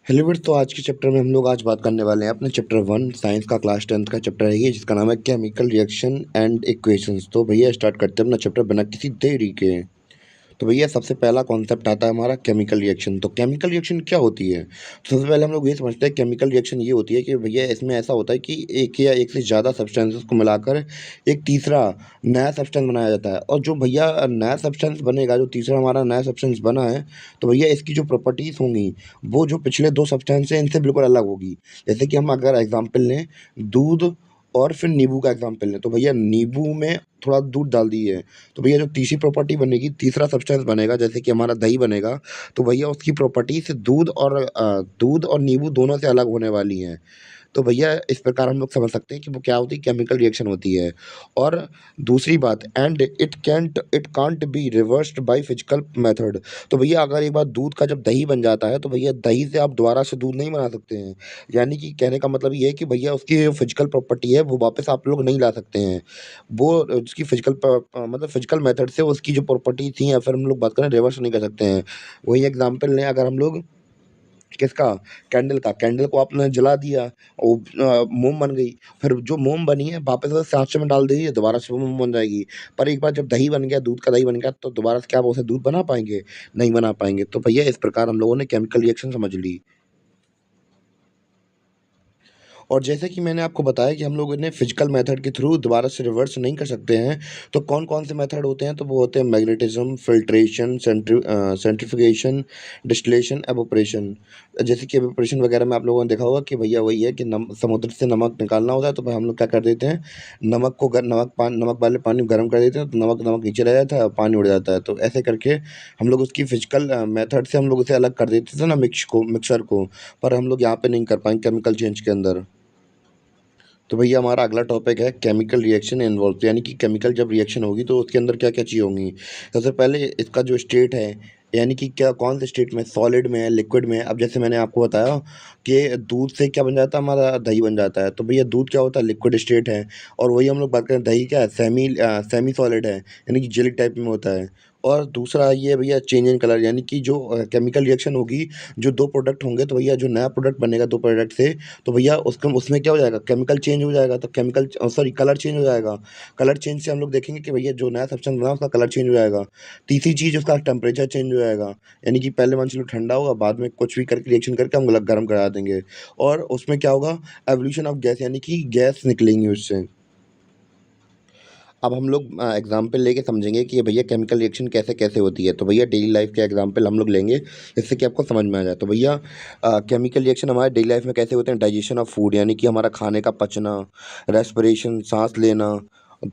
Hello तो आज के चैप्टर में हम लोग आज बात करने वाले हैं अपने चैप्टर 1 साइंस का क्लास 10th का चैप्टर है ये जिसका नाम है केमिकल रिएक्शन एंड इक्वेशंस। तो भैया स्टार्ट करते हैं अपना चैप्टर बिना किसी देरी के। तो भैया सबसे पहला कॉन्सेप्ट आता है हमारा केमिकल रिएक्शन। तो केमिकल रिएक्शन क्या होती है? तो सबसे पहले हम लोग ये समझते हैं केमिकल रिएक्शन ये होती है कि भैया इसमें ऐसा होता है कि एक या एक से ज़्यादा सब्सटेंसेस को मिलाकर एक तीसरा नया सब्सटेंस बनाया जाता है। और जो भैया नया सब्सटेंस बनेगा, जो तीसरा हमारा नया सब्सटेंस बना है, तो भैया इसकी जो प्रॉपर्टीज़ होंगी वो जो पिछले दो सब्सटेंस हैं इनसे बिल्कुल अलग होगी। जैसे कि हम अगर एग्जाम्पल लें दूध और फिर नींबू का एग्जाम्पल लें, तो भैया नींबू में थोड़ा दूध डाल दिए, तो भैया जो तीसरी प्रॉपर्टी बनेगी, तीसरा सब्सटेंस बनेगा, जैसे कि हमारा दही बनेगा, तो भैया उसकी प्रॉपर्टीज दूध और नींबू दोनों से अलग होने वाली हैं। तो भैया इस प्रकार हम लोग समझ सकते हैं कि वो क्या होती है, केमिकल रिएक्शन होती है। और दूसरी बात, and it can't be reversed by physical method. तो भैया अगर एक बार दूध का जब दही बन जाता है, तो भैया दही से आप दोबारा से दूध नहीं बना सकते हैं। यानी कि कहने का मतलब ये है कि भैया उसकी जो फिजिकल प्रॉपर्टी है वो वापस आप लोग नहीं ला सकते हैं। वो उसकी मतलब फिजिकल मेथड से उसकी जो प्रॉपर्टी थी, या फिर हम लोग बात करें रिवर्स नहीं कर सकते हैं। वही एग्जाम्पल लें अगर हम लोग किसका, कैंडल को आपने जला दिया, वो मोम बन गई। फिर जो मोम बनी है वापस उसे सांचे में डाल दीजिए, दोबारा से वो मोम बन जाएगी। पर एक बार जब दही बन गया, दूध का दही बन गया, तो दोबारा से क्या आप उसे दूध बना पाएंगे? नहीं बना पाएंगे। तो भैया इस प्रकार हम लोगों ने केमिकल रिएक्शन समझ ली। और जैसे कि मैंने आपको बताया कि हम लोग इन्हें फिजिकल मेथड के थ्रू दोबारा से रिवर्स नहीं कर सकते हैं। तो कौन कौन से मेथड होते हैं? तो वो होते हैं magnetism, filtration, centrification, distillation, evaporation. जैसे कि एवोपरेशन वगैरह में आप लोगों ने देखा होगा कि भैया वही है कि समुद्र से नमक निकालना होता है, तो भाई हम लोग क्या कर देते हैं, नमक वाले पानी को गर्म कर देते हैं, तो नमक नमक नीचे रह जाता है और पानी उड़ जाता है। तो ऐसे करके हम लोग उसकी फिजिकल मेथड से हम लोग उसे अलग कर देते थे ना, मिक्सर को। पर हम लोग यहाँ पे नहीं कर पाएंगे केमिकल चेंज के अंदर। तो भैया हमारा अगला टॉपिक है केमिकल रिएक्शन इन्वॉल्व, यानी कि केमिकल जब रिएक्शन होगी तो उसके अंदर क्या क्या चीज़ होंगी। सबसे पहले इसका जो स्टेट है, यानी कि क्या कौन से स्टेट में, सॉलिड में है, लिक्विड में है। अब जैसे मैंने आपको बताया कि दूध से क्या बन जाता है, हमारा दही बन जाता है। तो भैया दूध क्या होता है, लिक्विड स्टेट है। और वही हम लोग बात करें, दही क्या है, सेमी सॉलिड है, यानी कि जेली टाइप में होता है। और दूसरा ये है भैया चेंज इन कलर, यानी कि जो केमिकल रिएक्शन होगी, जो दो प्रोडक्ट होंगे, तो भैया जो नया प्रोडक्ट बनेगा दो प्रोडक्ट से, तो भैया उसमें क्या हो जाएगा, केमिकल चेंज हो जाएगा। तो कलर चेंज हो जाएगा। कलर चेंज से हम लोग देखेंगे कि भैया जो नया सब्सटेंस बना उसका कलर चेंज हो जाएगा। तीसरी चीज़, उसका टेम्परेचर चेंज हो जाएगा। यानी कि पहले मान चलो ठंडा होगा, बाद में कुछ भी करके रिएक्शन करके हम गलत गर्म करा देंगे। और उसमें क्या होगा, एवोल्यूशन ऑफ गैस, यानी कि गैस निकलेंगी उससे। अब हम लोग एग्जाम्पल लेके समझेंगे कि ये भैया केमिकल रिएक्शन कैसे कैसे होती है। तो भैया डेली लाइफ के एग्जाम्पल हम लोग लेंगे जिससे कि आपको समझ में आ जाए। तो भैया केमिकल रिएक्शन हमारे डेली लाइफ में कैसे होते हैं? डाइजेशन ऑफ फूड, यानी कि हमारा खाने का पचना, रेस्पिरेशन, सांस लेना।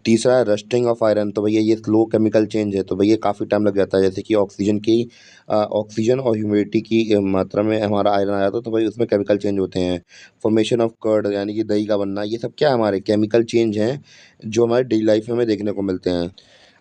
तीसरा है रस्टिंग ऑफ आयरन। तो भैया ये स्लो केमिकल चेंज है, तो भैया काफ़ी टाइम लग जाता है। जैसे कि ऑक्सीजन और ह्यूमिडिटी की मात्रा में हमारा आयरन आ जाता है, तो भाई उसमें केमिकल चेंज होते हैं। फॉर्मेशन ऑफ कर्ड, यानी कि दही का बनना, ये सब क्या है, हमारे केमिकल चेंज हैं जो हमारे डेली लाइफ में हमें देखने को मिलते हैं।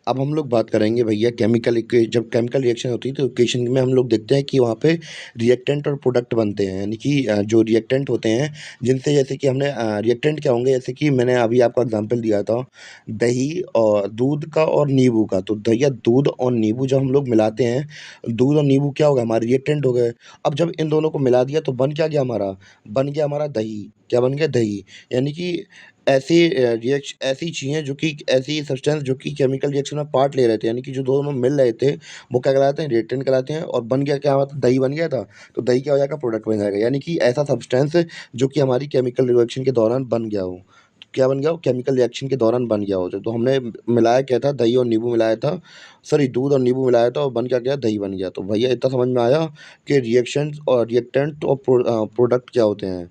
अब हम लोग बात करेंगे भैया जब केमिकल रिएक्शन होती है तो इक्वेशन में हम लोग देखते हैं कि वहाँ पे रिएक्टेंट और प्रोडक्ट बनते हैं। यानी कि जो रिएक्टेंट होते हैं जिनसे, जैसे कि हमने रिएक्टेंट क्या होंगे, जैसे कि मैंने अभी आपको एग्जांपल दिया था दही और दूध का और नींबू का। तो भैया दूध और नींबू जब हम लोग मिलाते हैं, दूध और नींबू क्या होगा, हमारे रिएक्टेंट हो गए। अब जब इन दोनों को मिला दिया तो बन क्या गया हमारा, बन गया हमारा दही। क्या बन गया, दही। यानी कि ऐसी चीज़ें जो कि ऐसी सब्सटेंस जो कि केमिकल रिएक्शन में पार्ट ले रहे थे, यानी कि जो दोनों मिल रहे थे, वो क्या कहलाते हैं, रिएक्टेंट कहलाते हैं। और बन गया क्या, मतलब दही बन गया था, तो दही क्या हो जाएगा, प्रोडक्ट बन जाएगा। यानी कि ऐसा सब्सटेंस जो कि हमारी केमिकल रिएक्शन के दौरान बन गया हो। तो क्या बन गया हो, केमिकल रिएक्शन के दौरान बन गया हो। तो हमने मिलाया क्या था, दही और नींबू मिलाया था, सॉरी दूध और नींबू मिलाया था, और बन क्या गया, दही बन गया। तो भैया इतना समझ में आया कि रिएक्शन और रिएक्टेंट और प्रोडक्ट क्या होते हैं।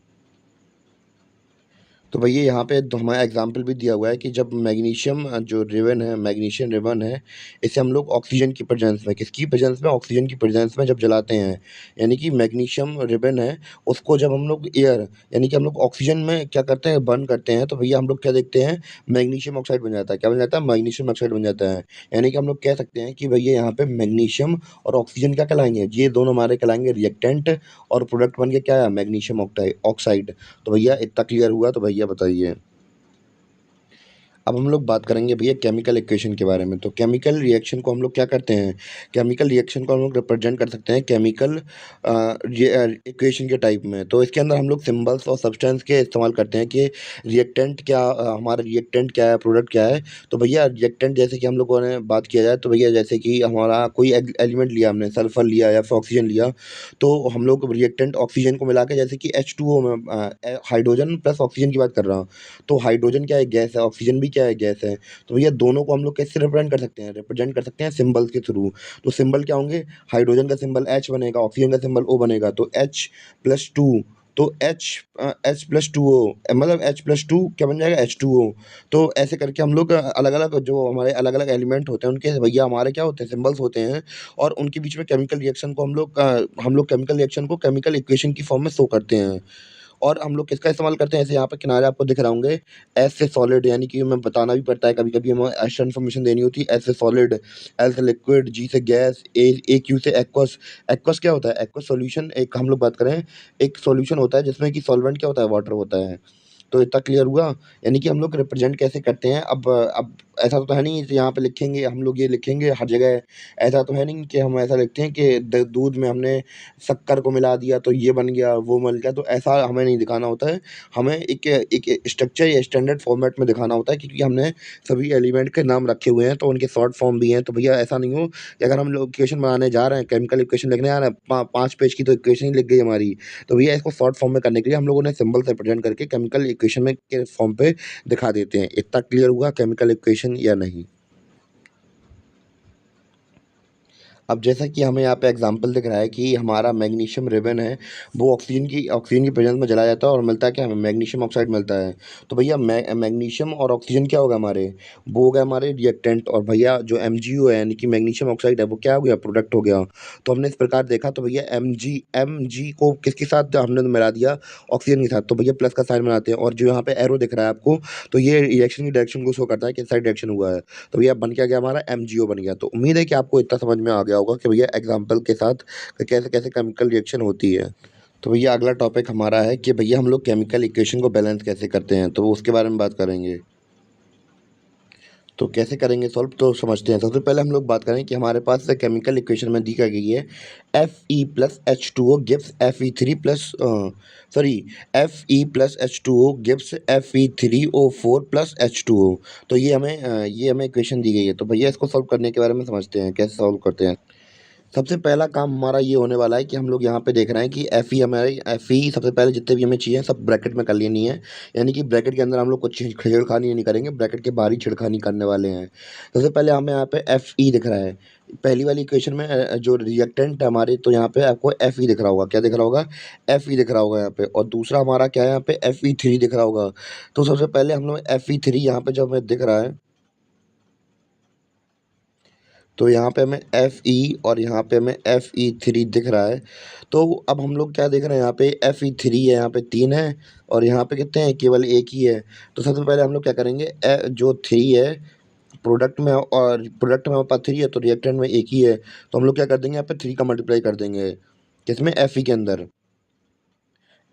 तो भैया यहाँ पे तो हमारा एग्जाम्पल भी दिया हुआ है कि जब मैग्नीशियम रिबन है, इसे हम लोग ऑक्सीजन की प्रेजेंस में, किसकी प्रेजेंस में, ऑक्सीजन की प्रेजेंस में जब जलाते हैं, यानी कि मैग्नीशियम रिबन है, उसको जब हम लोग यानी कि हम लोग ऑक्सीजन में क्या करते हैं, बर्न करते हैं, तो भैया हम लोग क्या देखते हैं, मैग्नीशियम ऑक्साइड बन जाता है। क्या बन जाता है, मैग्नीशियम ऑक्साइड बन जाता है। यानी कि हम लोग कह सकते हैं कि भैया यहाँ पे मैग्नीशियम और ऑक्सीजन क्या कहलाएंगे, ये दोनों हमारे कहलाएंगे रिएक्टेंट, और प्रोडक्ट बन के क्या है, मैग्नीशियम ऑक्साइड। तो भैया इतना क्लियर हुआ? तो भैया बताइए। अब हम लोग बात करेंगे भैया केमिकल इक्वेशन के बारे में। तो केमिकल रिएक्शन को हम लोग क्या करते हैं, केमिकल रिएक्शन को हम लोग रिप्रेजेंट कर सकते हैं केमिकल इक्वेशन के टाइप में। तो इसके अंदर हम लोग सिंबल्स और सब्सटेंस के इस्तेमाल करते हैं कि रिएक्टेंट क्या, हमारा रिएक्टेंट क्या है, प्रोडक्ट क्या है। तो भैया रिएक्टेंट जैसे कि हम लोगों ने बात किया जाए तो भैया जैसे कि हमारा कोई एलिमेंट लिया, हमने सल्फर लिया या फिर ऑक्सीजन लिया, तो हम लोग रिएक्टेंट ऑक्सीजन को मिला के, जैसे कि H2O में हाइड्रोजन प्लस ऑक्सीजन की बात कर रहा हूँ। तो हाइड्रोजन क्या है, गैस है, ऑक्सीजन भी क्या है, गैस है। तो भैया दोनों को हम लोग कैसे रिप्रेजेंट कर सकते हैं, रिप्रेजेंट कर सकते हैं सिंबल्स के थ्रू। तो सिंबल क्या होंगे, हाइड्रोजन का सिंबल H बनेगा, ऑक्सीजन का सिंबल O बनेगा, तो H+2। तो H+2O मतलब H+2 क्या बन जाएगा, H2O। तो ऐसे करके हम लोग अलग अलग जो हमारे अलग अलग एलिमेंट होते हैं उनके भैया हमारे क्या होते हैं, सिंबल्स होते हैं। और उनके बीच में केमिकल रिएक्शन को हम लोग केमिकल रिएक्शन को केमिकल इक्वेशन की फॉर्म में शो करते हैं। और हम लोग किसका इस्तेमाल करते हैं, ऐसे यहाँ पे किनारे आपको दिख रहे होंगे, एस से सॉलिड, यानी कि हमें बताना भी पड़ता है, कभी कभी हमें एक्स्ट्रा इन्फॉर्मेशन देनी होती है। एस से सॉलिड, एल से लिक्विड, जी से गैस, ए क्यू से एक्वस। एक्वस क्या होता है, एक्वस सॉल्यूशन, एक हम लोग बात करें, एक सॉल्यूशन होता है जिसमें कि सॉल्वेंट क्या होता है, वाटर होता है। तो इतना क्लियर हुआ, यानी कि हम लोग रिप्रेजेंट कैसे करते हैं। अब ऐसा तो है नहीं कि यहाँ पे लिखेंगे हम लोग, ये लिखेंगे हर जगह। ऐसा तो है नहीं कि हम ऐसा लिखते हैं कि दूध में हमने शक्कर को मिला दिया तो ये बन गया, वो बन गया। तो ऐसा हमें नहीं दिखाना होता है, हमें एक स्ट्रक्चर या स्टैंडर्ड फॉर्मेट में दिखाना होता है, क्योंकि हमने सभी एलिमेंट के नाम रखे हुए हैं तो उनके शॉर्ट फॉर्म भी हैं। तो भैया ऐसा नहीं हो कि अगर हम लोग इक्वेशन बनाने जा रहे हैं, केमिकल इक्वेशन लिखने जा रहे हैं, 5 पेज की तो इक्वेशन ही लिख गई हमारी। तो भैया इसको शॉर्ट फॉर्म में करने के लिए हम लोगों ने सिंबल से रिप्रेजेंट करके केमिकल इक्वेशन में के फॉर्म पे दिखा देते हैं। इतना क्लियर हुआ केमिकल इक्वेशन या नहीं। अब जैसा कि हमें यहाँ पे एग्जांपल दिख रहा है कि हमारा मैग्नीशियम रिबन है, वो ऑक्सीजन की प्रेजेंस में जलाया जाता है और मिलता है क्या, हमें मैग्नीशियम ऑक्साइड मिलता है। तो भैया मैग्नीशियम और ऑक्सीजन क्या होगा हमारे, वो हो गया हमारे रिएक्टेंट। और भैया जो MgO है, यानी कि मैग्नीशियम ऑक्साइड है, वो क्या हो गया, प्रोडक्ट हो गया। तो हमने इस प्रकार देखा। तो भैया एम जी को किसके साथ हमने मिला दिया, ऑक्सीजन के साथ। तो भैया प्लस का साइन बनाते हैं, और जो यहाँ पे एरो दिख रहा है आपको, तो ये रिएक्शन की डायरेक्शन को शो करता है, किस साइड डायरेक्शन हुआ है। तो भैया बन क्या गया, हमारा MgO बन गया। तो उम्मीद है कि आपको इतना समझ में आ गया होगा कि भैया एग्जाम्पल के साथ कैसे कैसे केमिकल रिएक्शन होती है। तो भैया अगला टॉपिक हमारा है कि भैया हम लोग केमिकल इक्वेशन को बैलेंस कैसे करते हैं, तो उसके बारे में बात करेंगे। तो कैसे करेंगे सॉल्व, तो समझते हैं। सबसे पहले हम लोग बात करें कि हमारे पास केमिकल इक्वेशन में दी गई है Fe+H2O gives Fe3 plus sorry Fe+H2O gives Fe3O4+H2O। तो ये हमें इक्वेशन दी गई है। तो भैया इसको सॉल्व करने के बारे में समझते हैं, कैसे सॉल्व करते हैं। सबसे पहला काम हमारा ये होने वाला है कि हम लोग यहाँ पे देख रहे हैं कि Fe सबसे पहले जितने भी हमें चाहिए सब ब्रैकेट में कर लेनी है। यानी कि ब्रैकेट के अंदर हम लोग कुछ छेड़खानी नहीं करेंगे, ब्रैकेट के बाहर ही छेड़खानी करने वाले हैं। सबसे पहले हमें यहाँ पे Fe दिख रहा है पहली वाली इक्वेशन में, जो रिएक्टेंट है हमारे, तो यहाँ पे आपको Fe दिख रहा होगा, क्या दिख रहा होगा, Fe दिख रहा होगा यहाँ पे। और दूसरा हमारा क्या है, यहाँ पे Fe3 दिख रहा होगा। तो सबसे पहले हम लोग Fe3 यहाँ पे जो हमें दिख रहा है, तो यहाँ पे हमें Fe और यहाँ पे हमें Fe3 दिख रहा है। तो अब हम लोग क्या देख रहे हैं, यहाँ पे Fe3 है, यहाँ पे 3 है, और यहाँ पे कितने हैं, केवल एक ही है। तो सबसे पहले हम लोग क्या करेंगे, जो 3 है प्रोडक्ट में, और प्रोडक्ट में हमारे पास 3 है तो रिएक्टेंट में एक ही है, तो हम लोग क्या कर देंगे, यहाँ पे 3 का मल्टीप्लाई कर देंगे, किसमें, Fe के अंदर।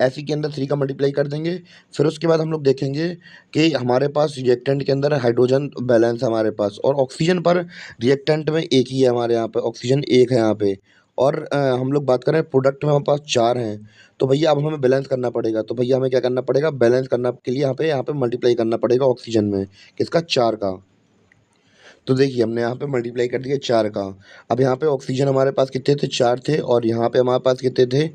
Fe के अंदर 3 का मल्टीप्लाई कर देंगे। फिर उसके बाद हम लोग देखेंगे कि हमारे पास रिएक्टेंट के अंदर हाइड्रोजन बैलेंस है हमारे पास, और ऑक्सीजन पर रिएक्टेंट में एक ही है हमारे यहाँ पे, ऑक्सीजन एक है यहाँ पे। और हम लोग बात करें प्रोडक्ट में हमारे पास 4 हैं। तो भैया अब हमें बैलेंस करना पड़ेगा। तो भैया हमें क्या करना पड़ेगा, बैलेंस करना के लिए यहाँ पे मल्टीप्लाई करना पड़ेगा ऑक्सीजन में, किसका, 4 का। तो देखिए हमने यहाँ पे मल्टीप्लाई कर दिया 4 का। अब यहाँ पे ऑक्सीजन हमारे पास कितने थे, 4 थे, और यहाँ पे हमारे पास कितने थे,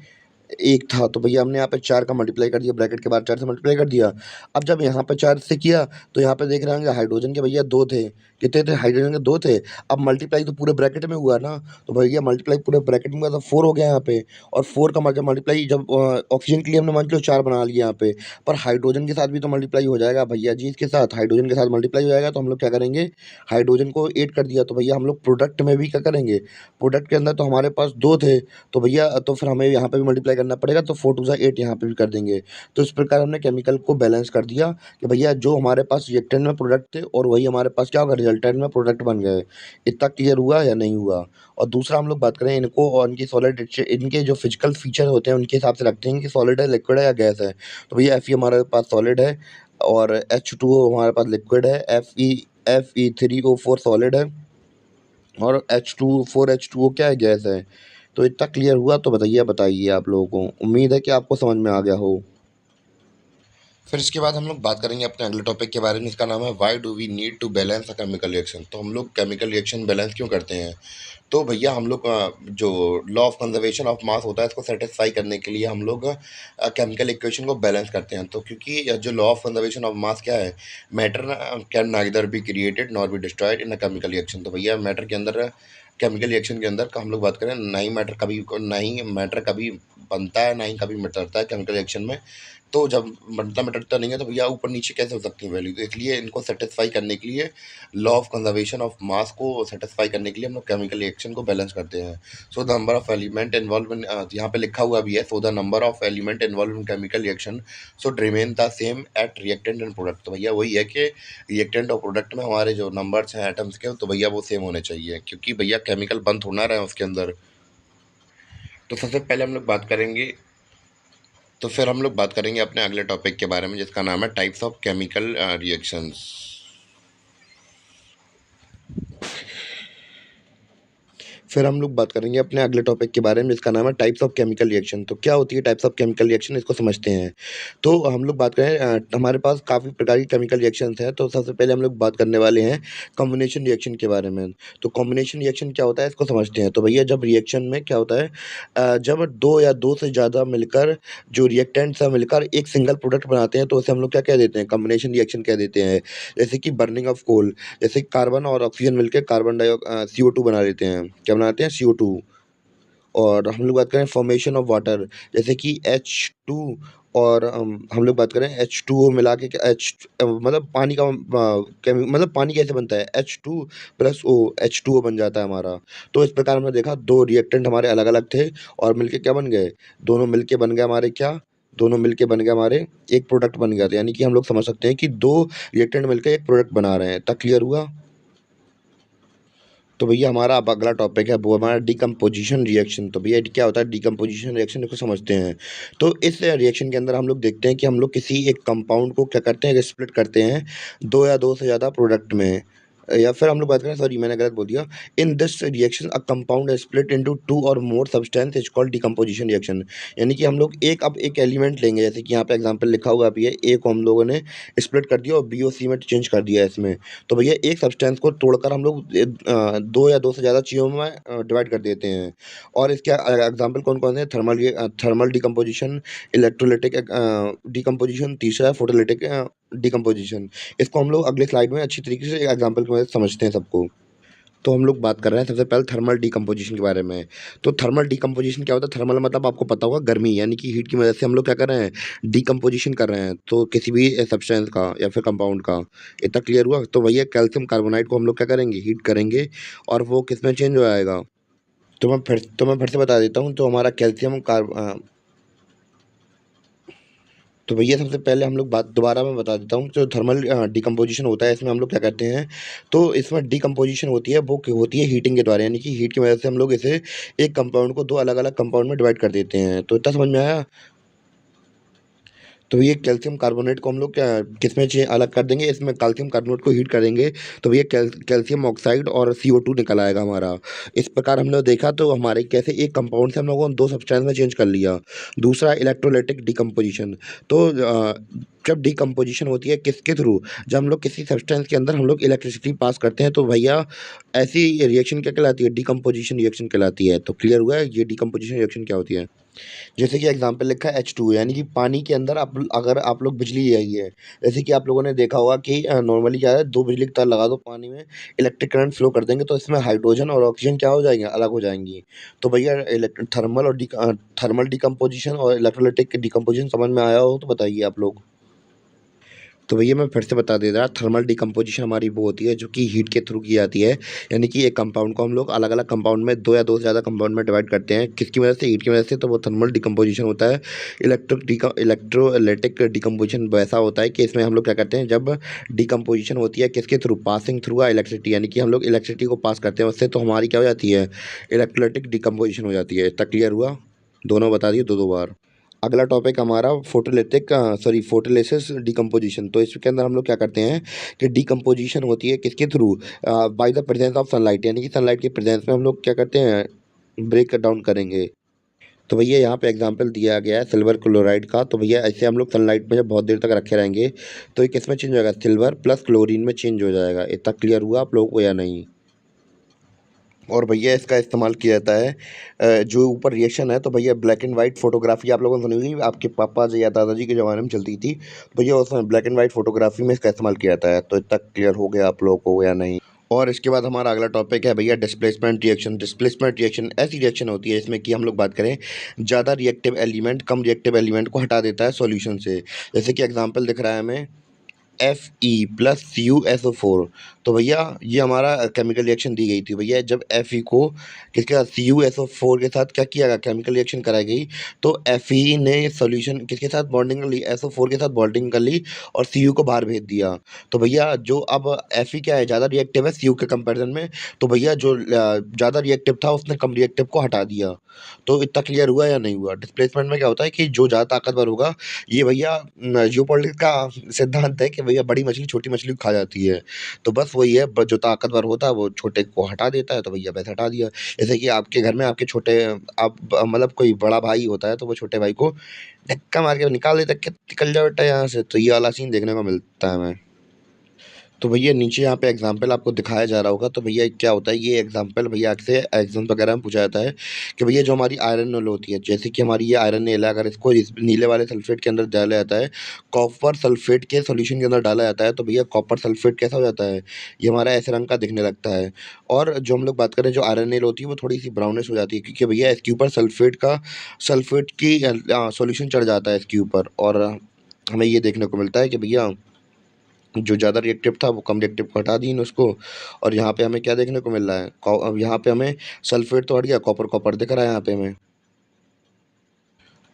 एक था। तो भैया हमने यहाँ पे 4 का मल्टीप्लाई कर दिया, ब्रैकेट के बाद 4 से मल्टीप्लाई कर दिया। अब जब यहाँ पे 4 से किया तो यहाँ पे देख रहे होंगे हाइड्रोजन के भैया 2 थे, कितने थे, हाइड्रोजन के 2 थे। अब मल्टीप्लाई तो पूरे ब्रैकेट में हुआ ना, तो भैया मल्टीप्लाई पूरे ब्रैकेट में हुआ तो 4 हो गया यहाँ पे। और 4 का मल्टीप्लाई जब ऑक्सीजन के लिए हमने मान लो 4 बना लिया यहाँ पे, पर हाइड्रोजन के साथ भी तो मल्टीप्लाई हो जाएगा भैया जी, इसके साथ हाइड्रोजन के साथ मल्टीप्लाई हो जाएगा। तो हम लोग क्या करेंगे, हाइड्रोजन को 8 कर दिया। तो भैया हम लोग प्रोडक्ट में भी क्या करेंगे, प्रोडक्ट के अंदर तो हमारे पास 2 थे, तो भैया तो फिर हमें यहाँ पे भी मल्टीप्लाई करना पड़ेगा, तो 4 2 जा 8 यहाँ पे भी कर देंगे। तो इस प्रकार हमने केमिकल को बैलेंस कर दिया कि भैया जो हमारे पास रिएक्टेंट में प्रोडक्ट थे और वही हमारे पास क्या होगा, रिजल्टेंट में प्रोडक्ट बन गए। इतना क्लियर हुआ या नहीं हुआ। और दूसरा हम लोग बात करें इनको और इनकी सॉलिड, इनके जो फिजिकल फीचर होते हैं उनके हिसाब से रखते हैं कि सॉलिड है, लिक्विड है या गैस है। तो भैया Fe हमारे पास सॉलिड है, और H2O हमारे पास लिक्विड है, Fe3O4 सॉलिड है और H2O क्या है, गैस है। तो इतना क्लियर हुआ? तो बताइए आप लोगों को, उम्मीद है कि आपको समझ में आ गया हो। फिर इसके बाद हम लोग बात करेंगे अपने अगले टॉपिक के बारे में, इसका नाम है why do we need to balance a chemical reaction. तो हम लोग केमिकल रिएक्शन बैलेंस क्यों करते हैं? तो भैया हम लोग जो law of conservation of mass होता है इसको सेटिस्फाई करने के लिए हम लोग केमिकल इक्वेशन को बैलेंस करते हैं। तो क्योंकि जो law of conservation of mass क्या है, matter can neither be created nor be destroyed in a chemical reaction. तो भैया मैटर के अंदर, केमिकल रिएक्शन के अंदर का हम लोग बात करें, ना ही मैटर कभी बनता है ना ही कभी मिटता है केमिकल रिएक्शन में। तो जब बनता मिटता नहीं है तो भैया ऊपर नीचे कैसे हो सकती है वैल्यू? तो इसलिए इनको सेटिस्फाई करने के लिए, law of conservation of mass को सेटिस्फाई करने के लिए हम लोग केमिकल रिएक्शन को बैलेंस करते हैं। So the number of element involve in, यहाँ पे लिखा हुआ भी है, so the number of element involve in chemical reaction should remain the same at reactant and product. तो भैया वही है कि रिएक्टेंट और प्रोडक्ट में हमारे जो नंबर्स हैं एटम्स के, तो भैया वो सेम होने चाहिए, क्योंकि भैया केमिकल बंद होना रहे उसके अंदर। तो सबसे पहले हम लोग बात करेंगे, तो फिर हम लोग बात करेंगे अपने अगले टॉपिक के बारे में, जिसका नाम है टाइप्स ऑफ केमिकल रिएक्शंस। फिर हम लोग बात करेंगे अपने अगले टॉपिक के बारे में, जिसका नाम है टाइप्स ऑफ केमिकल रिएक्शन। तो क्या होती है टाइप्स ऑफ केमिकल रिएक्शन, इसको समझते हैं। तो हम लोग बात करें, हमारे पास काफ़ी प्रकार की केमिकल रिएक्शंस हैं। तो सबसे पहले हम लोग बात करने वाले हैं कॉम्बिनेशन रिएक्शन के बारे में। तो कॉम्बिनेशन रिएक्शन क्या होता है, इसको समझते हैं। तो भैया जब रिएक्शन में क्या होता है, जब दो या दो से ज़्यादा मिलकर, जो रिएक्टेंट्स हैं मिलकर एक सिंगल प्रोडक्ट बनाते हैं, तो उसे हम लोग क्या कह देते हैं, कॉम्बिनेशन रिएक्शन कह देते हैं। जैसे कि बर्निंग ऑफ कोल, जैसे कार्बन और ऑक्सीजन मिलकर CO2 बना लेते हैं। क्या बनाते हैं, CO2। और हम लोग बात करें फॉर्मेशन ऑफ वाटर, जैसे कि H2, और हम लोग बात करें H2O मिला के, मतलब पानी का, मतलब पानी कैसे बनता है, H2 + O, H2O बन जाता है हमारा। तो इस प्रकार हमने देखा दो रिएक्टेंट हमारे अलग अलग थे और मिलके क्या बन गए, दोनों मिलके बन गए हमारे क्या, दोनों मिलके बन गए हमारे एक प्रोडक्ट बन गया था। यानी कि हम लोग समझ सकते हैं कि दो रिएक्टेंट मिलकर एक प्रोडक्ट बना रहे हैं। तक क्लियर हुआ? तो भैया हमारा अब अगला टॉपिक है वो हमारा डिकम्पोजिशन रिएक्शन। तो भैया क्या होता है डिकम्पोजिशन रिएक्शन, इसको समझते हैं। तो इस रिएक्शन के अंदर हम लोग देखते हैं कि हम लोग किसी एक कंपाउंड को क्या करते हैं, स्प्लिट करते हैं दो या दो से ज़्यादा प्रोडक्ट में। या फिर हम लोग बात करें, सॉरी मैंने गलत बोल दिया, in this reaction a compound split into 2 और more substance is called decomposition reaction. यानी कि हम लोग अब एक एलिमेंट लेंगे, जैसे कि यहाँ पे एग्जांपल लिखा हुआ भी है, ए को हम लोगों ने स्प्लिट कर दिया और बी और सी में चेंज कर दिया है इसमें। तो भैया एक सब्सटेंस को तोड़कर हम लोग दो या दो से ज़्यादा चीज़ों में डिवाइड कर देते हैं। और इसके एग्जांपल कौन कौन से हैं, थर्मल डिकम्पोजिशन, इलेक्ट्रोलिटिक डिकम्पोजिशन, तीसरा है फोटोलिटिक डिकम्पोजिशन। इसको हम लोग अगले स्लाइड में अच्छी तरीके से एग्जांपल की मदद से समझते हैं सबको। तो हम लोग बात कर रहे हैं सबसे पहले थर्मल डिकम्पोजिशन के बारे में। तो थर्मल डिकम्पोजिशन क्या होता है, थर्मल मतलब आपको पता होगा गर्मी, यानी कि हीट की मदद से हम लोग क्या कर रहे हैं, डिकम्पोजिशन कर रहे हैं, तो किसी भी सब्सटेंस का या फिर कंपाउंड का। इतना क्लियर हुआ? तो भैया कैल्शियम कार्बोनाइड को हम लोग क्या करेंगे, हीट करेंगे और वो किस में चेंज हो जाएगा। तो मैं फिर से बता देता हूँ, तो हमारा तो भैया सबसे पहले हम लोग बात दोबारा मैं बता देता हूँ, जो थर्मल डिकम्पोजिशन होता है इसमें हम लोग क्या करते हैं, तो इसमें डिकम्पोजिशन होती है वो होती है हीटिंग के द्वारा। यानी कि हीट की मदद से हम लोग इसे एक कंपाउंड को दो अलग अलग कंपाउंड में डिवाइड कर देते हैं। तो इतना समझ में आया? तो ये कैल्शियम कार्बोनेट को हम लोग क्या किसमें अलग कर देंगे, इसमें कैल्शियम कार्बोनेट को हीट करेंगे तो ये कैल्शियम ऑक्साइड और CO2 निकल आएगा हमारा। इस प्रकार हमने देखा तो हमारे कैसे एक कंपाउंड से हम लोगों ने दो सब्सटेंस में चेंज कर लिया। दूसरा इलेक्ट्रोलाइटिक डिकम्पोजिशन। तो जब डिकम्पोजिशन होती है किसके थ्रू, जब हम लोग किसी सब्सटेंस के अंदर हम लोग इलेक्ट्रिसिटी पास करते हैं, तो भैया ऐसी रिएक्शन क्या कहलाती है, डिकम्पोजिशन रिएक्शन कहलाती है। तो क्लियर हुआ है ये डिकम्पोजिशन रिएक्शन क्या होती है। जैसे कि एग्जांपल लिखा है H2, यानी कि पानी के अंदर अगर आप लोग बिजली ले आई है, जैसे कि आप लोगों ने देखा होगा कि नॉर्मली क्या है, दो बिजली के तार लगा दो पानी में, इलेक्ट्रिक करंट फ्लो कर देंगे तो इसमें हाइड्रोजन और ऑक्सीजन क्या हो जाएंगे, अलग हो जाएंगी। तो भैया थर्मल डिकम्पोजिशन और इलेक्ट्रोलाइटिक डिकम्पोजिशन समझ में आया हो तो बताइए आप लोग। तो भैया मैं फिर से बता दे रहा, थर्मल डिकम्पोजिशन हमारी वो होती है जो कि हीट के थ्रू की जाती है। यानी कि एक कंपाउंड को हम लोग अलग अलग कंपाउंड में, दो या दो से ज़्यादा कंपाउंड में डिवाइड करते हैं, किसकी वजह से, हीट की वजह से। तो वो थर्मल डिकम्पोजिशन होता है। इलेक्ट्रोलाइटिक डिकम्पोजिशन वैसा होता है कि इसमें हम लोग क्या करते हैं, जब डिकम्पोजिशन होती है किसके थ्रू, पासिंग थ्रू इलेक्ट्रिसिटी, यानी कि हम लोग इलेक्ट्रिसिटी को पास करते हैं उससे, तो हमारी क्या हो जाती है, इलेक्ट्रोलाइटिक डिकम्पोजिशन हो जाती है। इतना क्लियर हुआ? दोनों बता दिए दो दो बार। अगला टॉपिक हमारा फोटोलिसिस डिकम्पोजिशन। तो इसके अंदर हम लोग क्या करते हैं कि डिकम्पोजिशन होती है किसके through, by the presence of sunlight, यानी कि सनलाइट के प्रेजेंस में हम लोग क्या करते हैं, ब्रेक डाउन करेंगे। तो भैया यहाँ पे एग्जांपल दिया गया है सिल्वर क्लोराइड का। तो भैया ऐसे हम लोग सनलाइट में जब बहुत देर तक रखे रहेंगे तो ये किस में चेंज होगा, सिल्वर प्लस क्लोरीन में चेंज हो जाएगा। इतना क्लियर हुआ आप लोगों को या नहीं। और भैया इसका इस्तेमाल किया जाता है जो ऊपर रिएक्शन है, तो भैया ब्लैक एंड वाइट फोटोग्राफी आप लोगों ने सुनी होगी, आपके पापा जी या दादाजी के ज़माने में चलती थी। तो भैया उसमें ब्लैक एंड वाइट फोटोग्राफी में इसका इस्तेमाल किया जाता है। तो इतना क्लियर हो गया आप लोगों को या नहीं। और इसके बाद हमारा अगला टॉपिक है भैया डिस्प्लेसमेंट रिएक्शन। डिस्प्लेसमेट रिएक्शन ऐसी रिएक्शन होती है इसमें कि हम लोग बात करें, ज़्यादा रिएक्टिव एलिमेंट कम रिएक्टिव एलिमेंट को हटा देता है सॉल्यूशन से। जैसे कि एग्जांपल दिख रहा है हमें Fe+CuSO4। तो भैया ये हमारा केमिकल रिएक्शन दी गई थी। भैया जब Fe को किसके साथ, CuSO4 के साथ क्या किया गया, केमिकल रिएक्शन कराई गई, तो Fe ने सॉल्यूशन किसके साथ बॉन्डिंग कर ली, SO4 के साथ बॉन्डिंग कर ली और Cu को बाहर भेज दिया। तो भैया जो अब Fe क्या है, ज़्यादा रिएक्टिव है Cu के कंपेरिजन में। तो भैया जो ज़्यादा रिएक्टिव था उसने कम रिएक्टिव को हटा दिया। तो इतना क्लियर हुआ या नहीं हुआ। डिस्प्लेसमेंट में क्या होता है कि जो ज़्यादा ताकतवर होगा, ये भैया जियोपॉलिटिक्स का सिद्धांत है कि भैया बड़ी मछली छोटी मछली को खा जाती है। तो बस वही है, जो ताकतवर होता है वो छोटे को हटा देता है। तो भैया वैसे हटा दिया। जैसे कि आपके घर में आपके छोटे, आप मतलब कोई बड़ा भाई होता है तो वो छोटे भाई को धक्का मार के निकाल देता है कि निकल जाओ बेटा यहाँ से। तो ये वाला सीन देखने को मिलता है हमें। तो भैया नीचे यहाँ पे एग्जाम्पल आपको दिखाया जा रहा होगा। तो भैया क्या होता है, ये एग्जाम्पल भैया अक्सर एग्जाम वगैरह में पूछा जाता है कि भैया जो हमारी आयरन नेल होती है, जैसे कि हमारी ये आयरन नेल है, अगर इसको इस नीले वाले सल्फेट के अंदर डाला जाता है, कॉपर सल्फेट के सॉल्यूशन के अंदर डाला जाता है, तो भैया कॉपर सल्फेट कैसा हो जाता है, ये हमारा ऐसे रंग का दिखने लगता है। और जो हम लोग बात करें जो आयरन नेल होती है वो थोड़ी सी ब्राउनिश हो जाती है, क्योंकि भैया इसके ऊपर सल्फेट की सॉल्यूशन चढ़ जाता है इसके ऊपर। और हमें ये देखने को मिलता है कि भैया जो ज़्यादा रिएक्टिव था वो कम रिएक्टिव को हटा दी उसको। और यहाँ पे हमें क्या देखने को मिल रहा है, अब यहाँ पे हमें सल्फेट तो हट गया, कॉपर कॉपर दिख रहा है यहाँ पे हमें।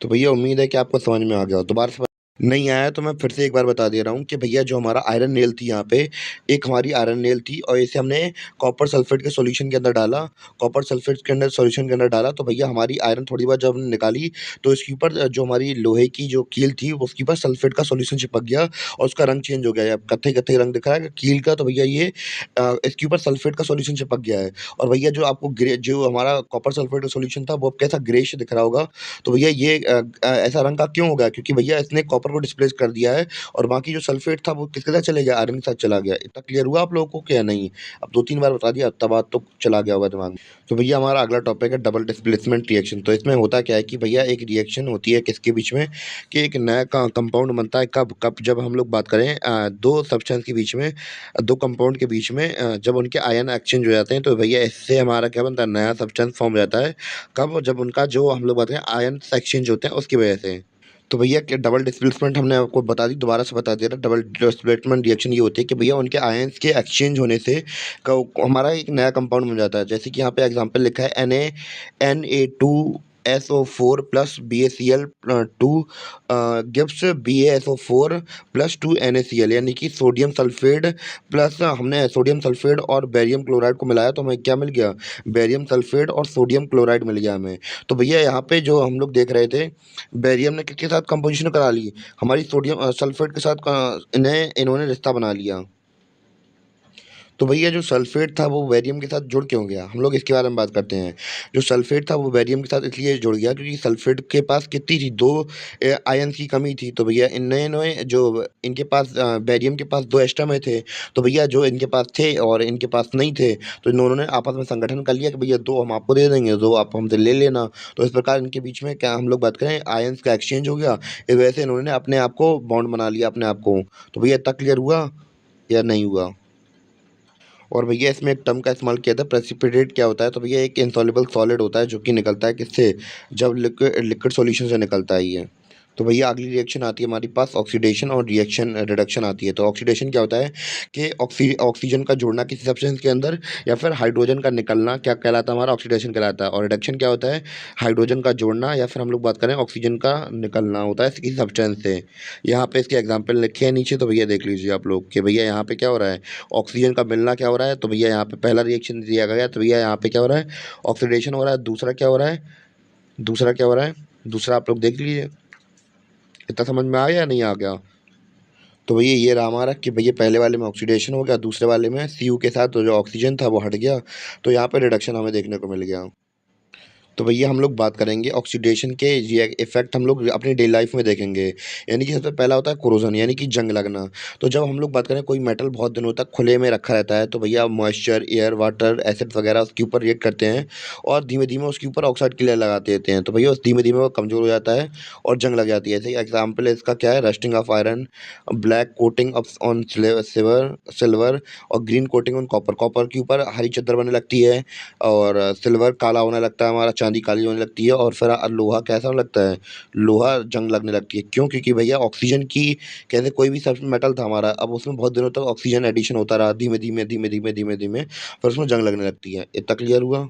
तो भैया उम्मीद है कि आपको समझ में आ गया हो। दोबारा से नहीं आया तो मैं फिर से एक बार बता दे रहा हूँ कि भैया जो हमारा आयरन नेल थी यहाँ पे, एक हमारी आयरन नेल थी और इसे हमने कॉपर सल्फेट के सॉल्यूशन के अंदर डाला। कॉपर सल्फेट के अंदर सॉल्यूशन के अंदर डाला तो भैया हमारी आयरन थोड़ी बहुत जब हमने निकाली तो इसके ऊपर जो हमारी लोहे की जो कील थी उसके ऊपर सल्फेट का सॉल्यूशन चिपक गया और उसका रंग चेंज हो गया। अब कत्थई कत्थई रंग दिख रहा है कील का, तो भैया ये इसके ऊपर सल्फेट का सॉल्यूशन चिपक गया है। और भैया जो आपको ग्रे जो हमारा कॉपर सल्फेट का सॉल्यूशन था वो अब कैसा ग्रेइश दिख रहा होगा। तो भैया ये ऐसा रंग का क्यों होगा, क्योंकि भैया इसने कॉपर को डिस्प्लेस कर दिया है और बाकी जो सल्फेट था वो किसके साथ चले गया, आयरन के साथ चला गया। इतना क्लियर हुआ आप लोगों को क्या नहीं। अब 2-3 बार बता दिया तब बात तो चला गया होगा दिमाग में। तो भैया हमारा अगला टॉपिक है डबल डिस्प्लेसमेंट रिएक्शन। तो इसमें होता क्या है कि भैया एक रिएक्शन होती है किसके बीच में, कि एक नया कंपाउंड बनता है। कब कब जब हम लोग बात करें दो सब्सटेंस के बीच में, दो कंपाउंड के बीच में जब उनके आयन एक्सचेंज हो जाते हैं तो भैया इससे हमारा क्या बनता है, नया सब्सटेंस फॉर्म हो जाता है। कब, जब उनका जो हम लोग बात करें आयन एक्सचेंज होते हैं उसकी वजह से। तो भैया क्या डबल डिस्प्लेसमेंट हमने आपको बता दी, दोबारा से बता दे रहा। डबल डिस्प्लेसमेंट रिएक्शन ये होती है कि भैया उनके आयंस के एक्सचेंज होने से हमारा एक नया कंपाउंड बन जाता है। जैसे कि यहाँ पे एग्जांपल लिखा है Na2SO4 plus BaCl2 gives BaSO4 plus 2 NaCl, यानी कि सोडियम सल्फेट प्लस हमने सोडियम सल्फेट और बेरियम क्लोराइड को मिलाया तो हमें क्या मिल गया, बेरियम सल्फेट और सोडियम क्लोराइड मिल गया हमें। तो भैया यहाँ पे जो हम लोग देख रहे थे, बेरियम ने किसके साथ कंपोजिशन करा ली, हमारी सोडियम सल्फेट के साथ इन्होंने रिश्ता बना लिया। तो भैया जो सल्फेट था वो बेरियम के साथ जुड़ क्यों गया, हम लोग इसके बारे में बात करते हैं। जो सल्फेट था वो बेरियम के साथ इसलिए जुड़ गया क्योंकि सल्फेट के पास कितनी थी, दो आयन की कमी थी। तो भैया इन्होंने जो इनके पास बेरियम के पास दो एक्स्ट्रा में थे, तो भैया जो इनके पास थे और इनके पास नहीं थे, तो इन्होंने आपस में संगठन कर लिया कि भैया दो हम आपको दे देंगे, दो आप हमसे ले लेना। तो इस प्रकार इनके बीच में क्या हम लोग बात करें, आयन्स का एक्सचेंज हो गया। इस वजह से इन्होंने अपने आप को बॉन्ड बना लिया अपने आप को। तो भैया इतना क्लियर हुआ या नहीं हुआ। और भैया इसमें एक टर्म का इस्तेमाल किया था प्रेसिपिटेट। क्या होता है, तो भैया एक इनसॉल्युबल सॉलिड होता है जो कि निकलता है किससे, जब लिक्विड सॉल्यूशन से निकलता है ये। तो भैया अगली रिएक्शन आती है हमारे पास ऑक्सीडेशन और रिएक्शन रिडक्शन आती है। तो ऑक्सीडेशन क्या होता है कि ऑक्सीजन का जुड़ना किसी सब्सटेंस के अंदर या फिर हाइड्रोजन का निकलना क्या कहलाता है, हमारा ऑक्सीडेशन कहलाता है। और रिडक्शन क्या होता है, हाइड्रोजन का जोड़ना या फिर हम लोग बात करें ऑक्सीजन का निकलना होता है किसी सब्सटेंस से। यहाँ पे इसके एग्जाम्पल लिखे हैं नीचे, तो भैया देख लीजिए आप लोग कि भैया यहाँ पे क्या हो रहा है, ऑक्सीजन का मिलना क्या हो रहा है। तो भैया यहाँ पे पहला रिएक्शन दिया गया, तो भैया यहाँ पे क्या हो रहा है, ऑक्सीडेशन हो रहा है। दूसरा क्या हो रहा है, दूसरा क्या हो रहा है, दूसरा आप लोग देख लीजिए। इतना समझ में आ गया या नहीं आ गया? तो भैया ये रहा हमारा कि भैया पहले वाले में ऑक्सीडेशन हो गया, दूसरे वाले में सी यू के साथ तो जो ऑक्सीजन था वो हट गया, तो यहाँ पे रिडक्शन हमें देखने को मिल गया। तो भैया हम लोग बात करेंगे ऑक्सीडेशन के ये इफेक्ट हम लोग अपनी डेली लाइफ में देखेंगे। यानी कि सबसे पहला होता है कोरोजन, यानी कि जंग लगना। तो जब हम लोग बात करें कोई मेटल बहुत दिनों तक खुले में रखा रहता है तो भैया मॉइस्चर, एयर, वाटर, एसिड वगैरह उसके ऊपर रिएक्ट करते हैं और धीमे धीमे उसके ऊपर ऑक्साइड की लेयर लगाते देते हैं, तो भैया उस धीमे धीमे वो कमज़ोर हो जाता है और जंग लग जाती है। ऐसे एग्जाम्पल है इसका क्या है, rusting of iron, black coating on silver silver और green coating on copper. Copper के ऊपर हरी चद्दर बनने लगती है और सिल्वर काला होने लगता है हमारा, चांदी काली होने लगती है और फिर लोहा कैसा होने लगता है, लोहा जंग लगने लगती है। क्यों? क्योंकि भैया ऑक्सीजन की, कैसे कोई भी सब मेटल था हमारा, अब उसमें बहुत दिनों तक ऑक्सीजन एडिशन होता रहा धीमे धीमे धीमे धीमे धीमे धीमे, फिर उसमें जंग लगने लगती है। इतना क्लियर हुआ?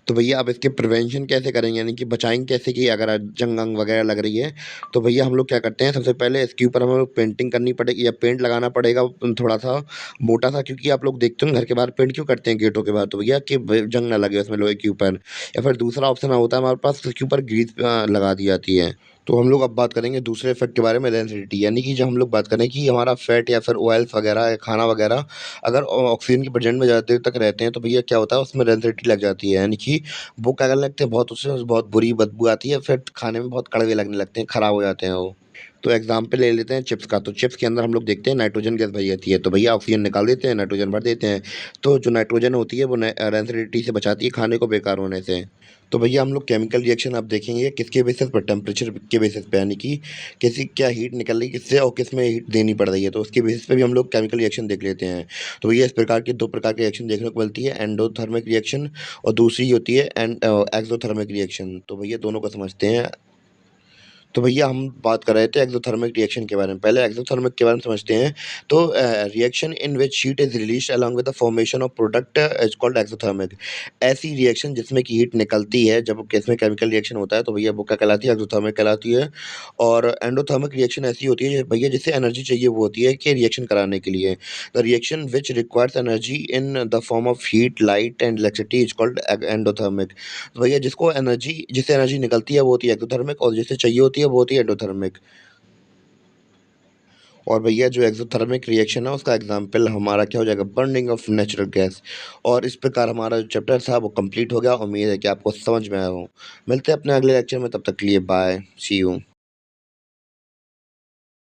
तो भैया अब इसके प्रिवेंशन कैसे करेंगे, यानी कि बचाएंगे कैसे कि अगर जंग अंग वगैरह लग रही है, तो भैया हम लोग क्या करते हैं, सबसे पहले इसके ऊपर हमें पेंटिंग करनी पड़ेगी या पेंट लगाना पड़ेगा थोड़ा सा मोटा सा, क्योंकि आप लोग देखते हो घर के बाहर पेंट क्यों करते हैं गेटों के बाहर, तो भैया कि जंग ना लगे उसमें लोहे के ऊपर। या फिर दूसरा ऑप्शन होता है हमारे पास, उसके ऊपर ग्रीस लगा दी जाती है। तो हम लोग अब बात करेंगे दूसरे इफेक्ट के बारे में, डेंसिटी, यानी कि जब हम लोग बात करें कि हमारा फैट या फिर ऑयल्स वगैरह या खाना वगैरह अगर ऑक्सीजन के प्रेजेंट में ज़्यादा देर तक रहते हैं तो भैया क्या होता है, उसमें डेंसिटी लग जाती है, यानी कि वो क्या करने लगते हैं, बहुत उससे बहुत बुरी बदबू आती है, फिर खाने में बहुत कड़वे लगने लगते हैं, खराब हो जाते हैं वो। तो एग्जाम्पल ले लेते हैं चिप्स का, तो चिप्स के अंदर हम लोग देखते हैं नाइट्रोजन गैस भरी जाती है, तो भैया ऑक्सीजन निकाल देते हैं, नाइट्रोजन भर देते हैं। तो जो नाइट्रोजन होती है वो डेंसिटी से बचाती है खाने को बेकार होने से। तो भैया हम लोग केमिकल रिएक्शन आप देखेंगे किसके बेसिस पर, टेम्परेचर के बेसिस पे, यानी कि किसी क्या हीट निकल रही है किससे और किस में हीट देनी पड़ रही है, तो उसके बेसिस पे भी हम लोग केमिकल रिएक्शन देख लेते हैं। तो भैया इस प्रकार की दो प्रकार के रिएक्शन देखने को मिलती है, एंडोथर्मिक रिएक्शन और दूसरी होती है एक्सोथर्मिक रिएक्शन। तो भैया दोनों को समझते हैं। तो भैया हम बात कर रहे थे एक्सोथर्मिक रिएक्शन के बारे में, पहले एक्सोथर्मिक के बारे में समझते हैं। तो reaction in which heat is released along with the formation of product is called exothermic. ऐसी रिएक्शन जिसमें कि हीट निकलती है, जब इसमें केमिकल रिएक्शन होता है तो भैया वो क्या कहलाती है, एक्सोथर्मिक कहलाती है। और एंडोथर्मिक रिएक्शन ऐसी होती है भैया जिससे एनर्जी चाहिए, वो होती है कि रिएक्शन कराने के लिए। The reaction which requires energy in the form of heat, light and electricity is called endothermic. तो भैया जिसको एनर्जी, जिससे एनर्जी निकलती है वो होती है एक्सोथर्मिक, और जिससे चाहिए होती है वो होती है एंडोथर्मिक। और भैया जो एक्सोथर्मिक रिएक्शन है उसका एग्जांपल हमारा क्या हो जाएगा, बर्निंग ऑफ नेचुरल गैस। और इस प्रकार हमारा जो चैप्टर था वो कंप्लीट हो गया, उम्मीद है कि आपको समझ में आया हो। मिलते हैं अपने अगले लेक्चर में, तब तक के लिए बाय, सी यू।